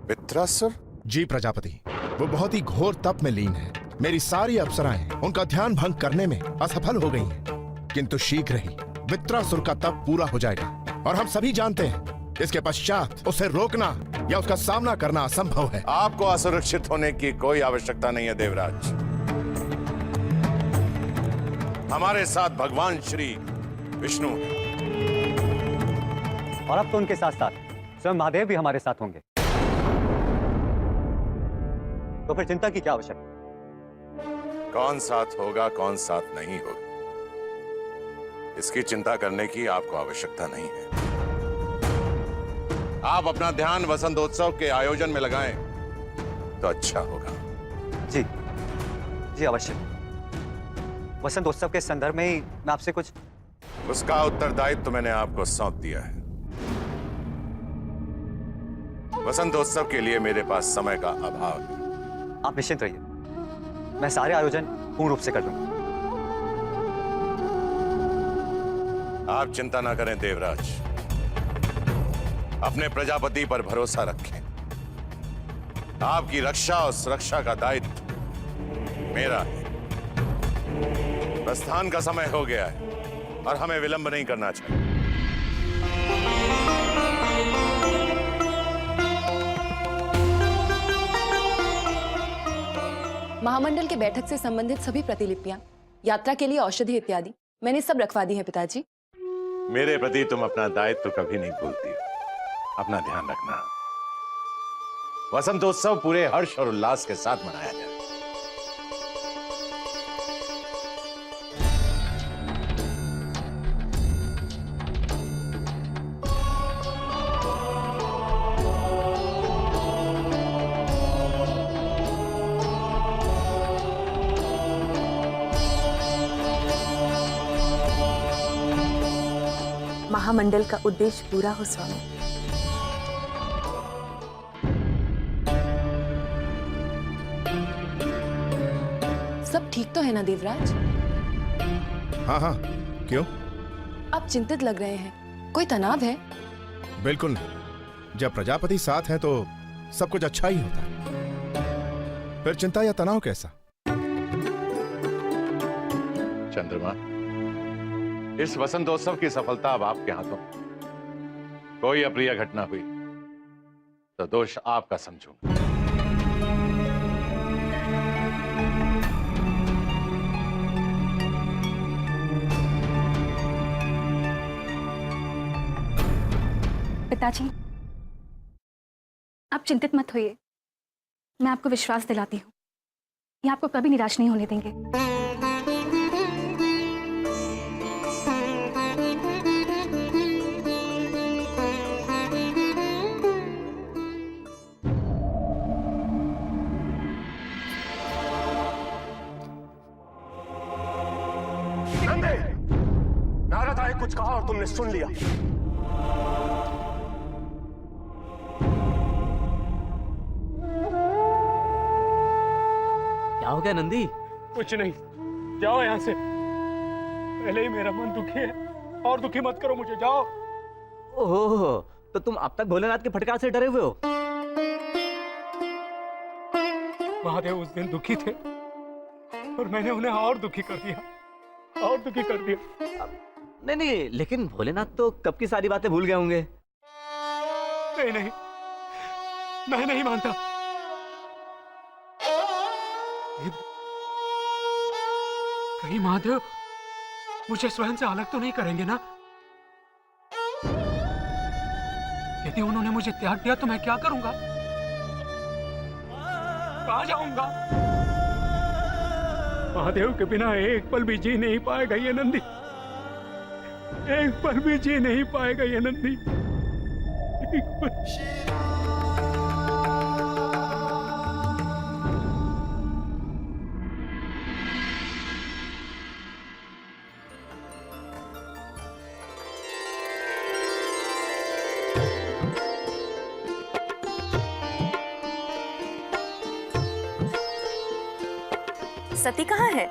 वित्रासुर? जी प्रजापति, वो बहुत ही घोर तप में लीन है। मेरी सारी अप्सराएं उनका ध्यान भंग करने में असफल हो गई हैं। किंतु शीघ्र ही वित्रासुर का तप पूरा हो जाएगा और हम सभी जानते हैं इसके पश्चात उसे रोकना या उसका सामना करना असंभव है। आपको असुरक्षित होने की कोई आवश्यकता नहीं है देवराज। हमारे साथ भगवान श्री विष्णु और अब तो उनके साथ साथ स्वयं महादेव भी हमारे साथ होंगे, तो फिर चिंता की क्या आवश्यकता? कौन साथ होगा कौन साथ नहीं होगा इसकी चिंता करने की आपको आवश्यकता नहीं है। आप अपना ध्यान वसंतोत्सव के आयोजन में लगाएं तो अच्छा होगा। जी जी अवश्य। वसंतोत्सव के संदर्भ में ही मैं आपसे कुछ उसका उत्तरदायित्व मैंने आपको सौंप दिया है। वसंतोत्सव के लिए मेरे पास समय का अभाव है। आप निश्चिंत रहिए, मैं सारे आयोजन पूर्ण रूप से कर लूंगा। आप चिंता ना करें देवराज, अपने प्रजापति पर भरोसा रखें। आपकी रक्षा और सुरक्षा का दायित्व मेरा है। प्रस्थान का समय हो गया है और हमें विलंब नहीं करना चाहिए। महामंडल के बैठक से संबंधित सभी प्रतिलिपियां, यात्रा के लिए औषधि इत्यादि मैंने सब रखवा दी है पिताजी। मेरे प्रति तुम अपना दायित्व कभी नहीं भूलती हो। अपना ध्यान रखना। वसंतोत्सव पूरे हर्ष और उल्लास के साथ मनाया जाए। महामंडल का उद्देश्य पूरा हो स्वामी। सब ठीक तो है ना देवराज? हाँ हाँ, क्यों? आप चिंतित लग रहे हैं, कोई तनाव है? बिल्कुल नहीं। जब प्रजापति साथ हैं तो सब कुछ अच्छा ही होता है। फिर चिंता या तनाव कैसा? चंद्रमा, इस वसंतोत्सव की सफलता अब आपके हाथों। कोई अप्रिय घटना हुई तो दोष आपका समझूंगा। पिताजी, आप चिंतित मत होइए। मैं आपको विश्वास दिलाती हूँ, ये आपको कभी निराश नहीं होने देंगे। नारद आए कुछ कहा और तुमने सुन लिया। क्या हो गया नंदी? कुछ नहीं, जाओ यहां से। पहले ही मेरा मन दुखी है और दुखी मत करो मुझे, जाओ। ओह, तो तुम अब तक भोलेनाथ के फटकार से डरे हुए हो? महादेव उस दिन दुखी थे और मैंने उन्हें और दुखी कर दिया, और दुखी कर दिया। नहीं नहीं, लेकिन भोलेनाथ तो कब की सारी बातें भूल गए होंगे। नहीं नहीं, मैं नहीं मानता। कहीं महादेव मुझे स्वयं से अलग तो नहीं करेंगे ना? यदि उन्होंने मुझे त्याग दिया तो मैं क्या करूंगा? कहां जाऊंगा? महादेव के बिना एक पल भी जी नहीं पाएगा ये नंदी, एक पल भी जी नहीं पाएगा ये नंदी, एक पल। सती कहाँ है?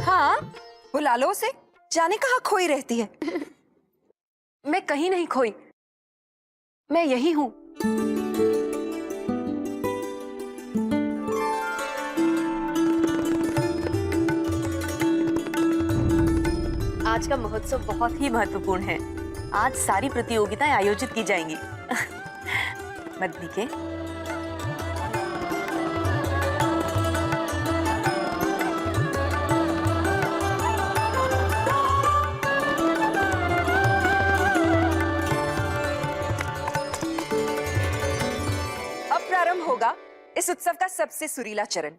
हाँ, बुला लो उसे। जाने कहाँ खोई रहती है। मैं कहीं नहीं खोई, मैं यही हूं। आज का महोत्सव बहुत ही महत्वपूर्ण है। आज सारी प्रतियोगिताएं आयोजित की जाएंगी। मदनी के अब प्रारंभ होगा इस उत्सव का सबसे सुरीला चरण,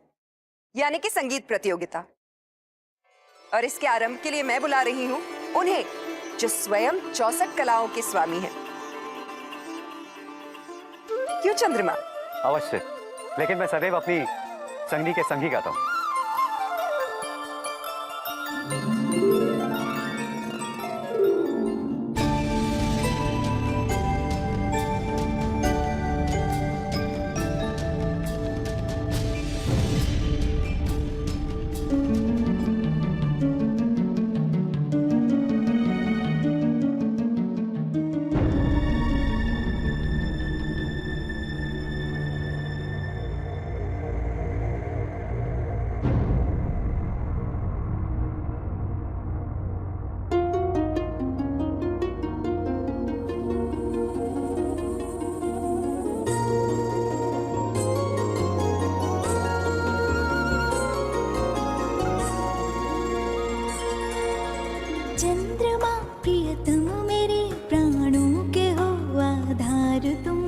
यानी कि संगीत प्रतियोगिता। और इसके आरंभ के लिए मैं बुला रही हूं उन्हें जो स्वयं 64 कलाओं के स्वामी हैं। क्यों चंद्रमा? अवश्य, लेकिन मैं सदैव अपनी संगी के संगी गाता हूँ। चंद्रमा प्रियतम मेरे प्राणों के हो आधार तुम।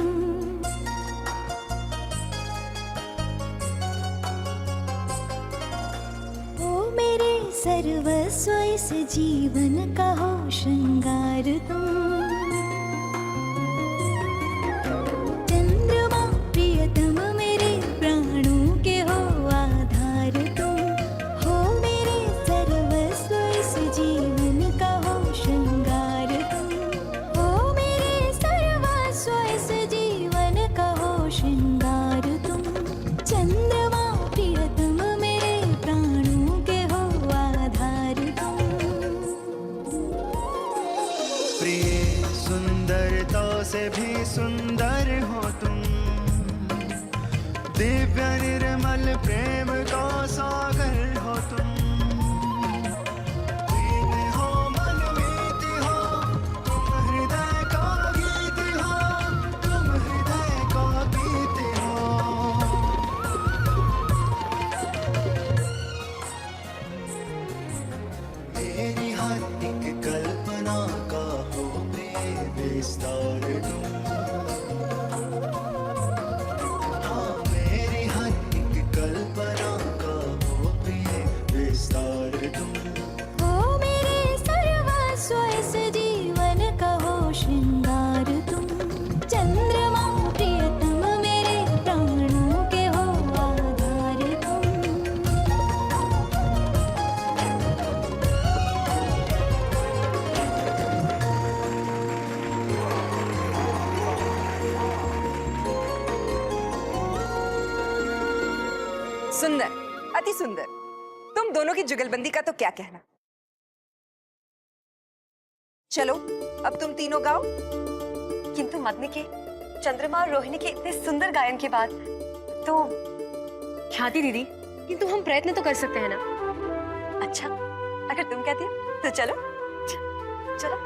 ओ मेरे सर्वस्व इस जीवन का हो श्रृंगार तुम। चंद्रमा प्रियतम मेरे प्राणों के हो आधार तुम। हो मेरे सर्वस्व इस जीवन का हो श्रृंगार तुम। हो मेरे सर्वस्व इस जीवन का हो श्रृंगार तुम। चंद्रमा प्रियतम मेरे प्राणों के हो आधार तुम। प्रिय सुंदरता से भी सुंदर हो तुम। दिव्य निर्मल प्रेम का सागर हो तुम। प्रेम हो मन मीत हो, तुम हृदय का गीत हो, तुम हृदय का गीत हो। मेरी हर एक कल्पना का हो प्रिय विस्तार तुम। हाँ, मेरी हर एक कल्पना का हो प्रिय विस्तार तुम। हो मेरे सर्वस्व इस जीवन का हो श्रृंगार तुम। चंद्रमा प्रियतम मेरे प्राणों के हो आधार तुम। सुंदर, अति सुंदर। तुम दोनों की जुगलबंदी का तो क्या कहना। चलो अब तुम तीनों गाओ। किंतु मदनी के, चंद्रमा और रोहिणी के इतने सुंदर गायन के बाद तो ख्याति दीदी, किंतु हम प्रयत्न तो कर सकते हैं ना। अच्छा, अगर तुम कहती हो तो चलो चलो।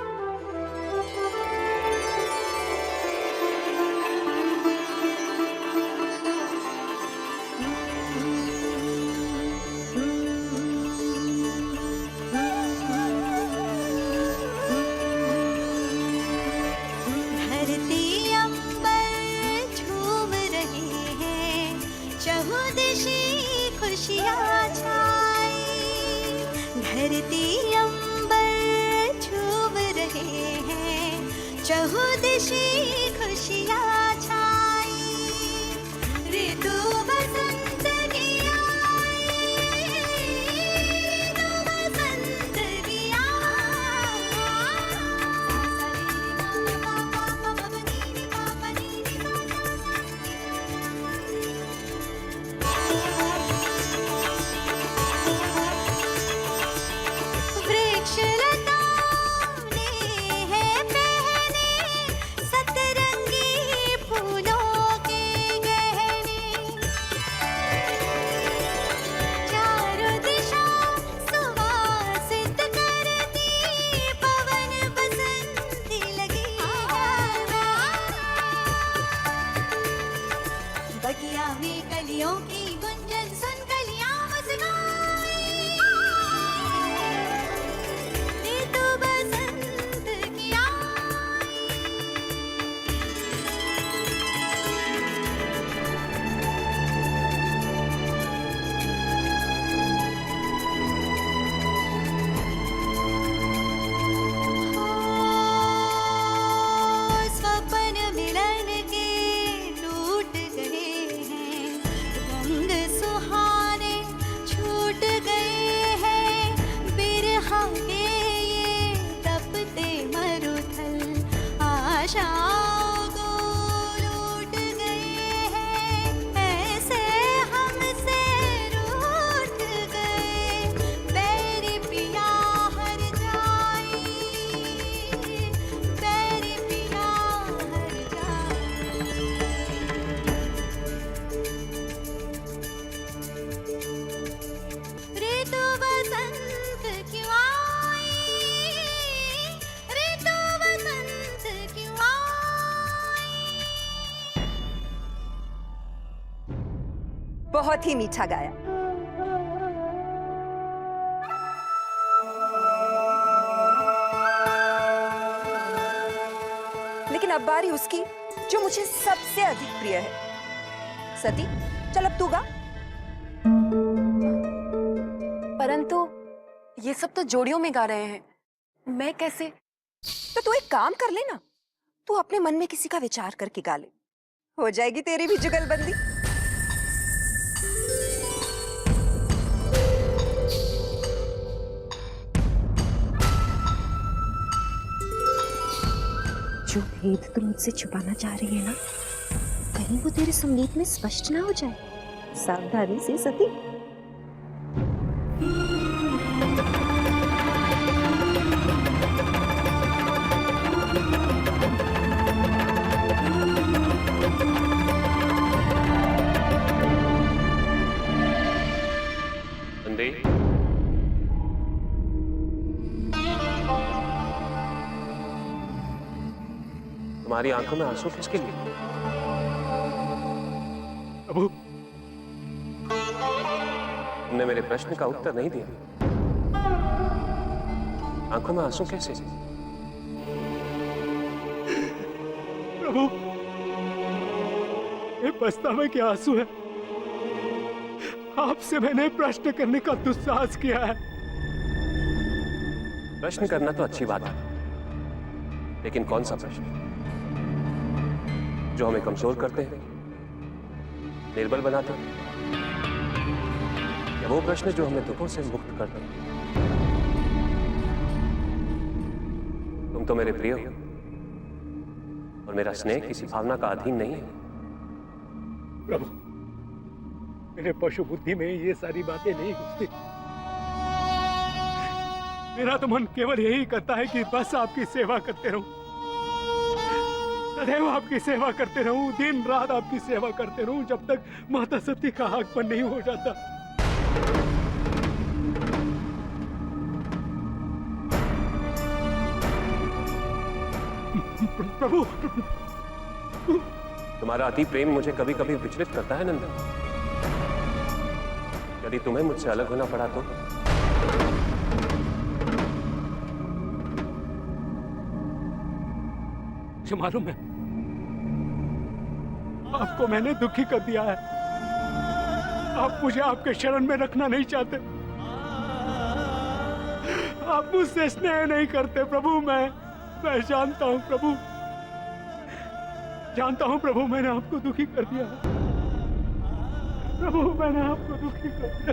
धरती अंबर झूम रहे हैं, चहुदिशे खुशियाँ छाई। धरती अंबर झूम रहे हैं, चहुदिशे खुशियाँ छाई। ऋतु बसंत की आई, ऋतु बसंत की वृक्षलताओं ने है पहने सतर कलियों की गुंजन सुन कलियां मुस्काई ऋतु बसंत की आई स्वप्न मिलन के टूट गए हैं रंग सुहाने छूट गए हैं बिरहा के ये तपते मरुथल आशाओं को लूट गए हैं ऐसे हमसे रूठ गए बैरी पिया हर जाई बैरी पिया हर जाई ऋतु बसंत क्यों आई ऋतु बसंत क्यों आई बहुत ही मीठा गाया। लेकिन अब बारी उसकी जो मुझे सबसे अधिक प्रिय है। सती, चल अब तू गा। परंतु ये सब तो जोड़ियों में गा रहे हैं, मैं कैसे? तो तू एक काम कर ले ना, तू अपने मन में किसी का विचार करके गा ले, हो जाएगी तेरी भी जुगलबंदी। जो भेद तुम मुझसे छुपाना चाह रही है ना, कहीं वो तेरे संगीत में स्पष्ट ना हो जाए। सावधानी से सती। नंदी, तुम्हारी आंखों में आंसू किसके लिए? प्रभु, तुमने मेरे प्रश्न का उत्तर नहीं दिया। आंखों में आंसू कैसे? प्रभु, ये पछतावे के आंसू है। आपसे मैंने प्रश्न करने का दुस्साहस किया है। प्रश्न करना तो अच्छी बात है, लेकिन कौन सा प्रश्न जो हमें कमजोर करते हैं, निर्बल बनाते हैं, या वो प्रश्न जो हमें दुखों से मुक्त करते हैं? तुम तो मेरे प्रिय हो और मेरा स्नेह किसी भावना का अधीन नहीं है। प्रभु, मेरे पशु बुद्धि में ये सारी बातें नहीं घुसती। मेरा तो मन केवल यही करता है कि बस आपकी सेवा करते रहूं, सदैव आपकी सेवा करते रहूं, दिन रात आपकी सेवा करते रहूं, जब तक माता सती का आगमन नहीं हो जाता। प्रभु, तुम्हारा अति प्रेम मुझे कभी कभी विचलित करता है नंदन। यदि तुम्हें मुझसे अलग होना पड़ा तो? मुझे मालूम है, आपको मैंने दुखी कर दिया है। आप मुझे आपके शरण में रखना नहीं चाहते। आप मुझसे स्नेह नहीं करते प्रभु। मैं जानता हूं प्रभु, जानता हूं प्रभु, मैंने आपको दुखी कर दिया है। प्रभु, मैंने आपको दुखी कर दिया।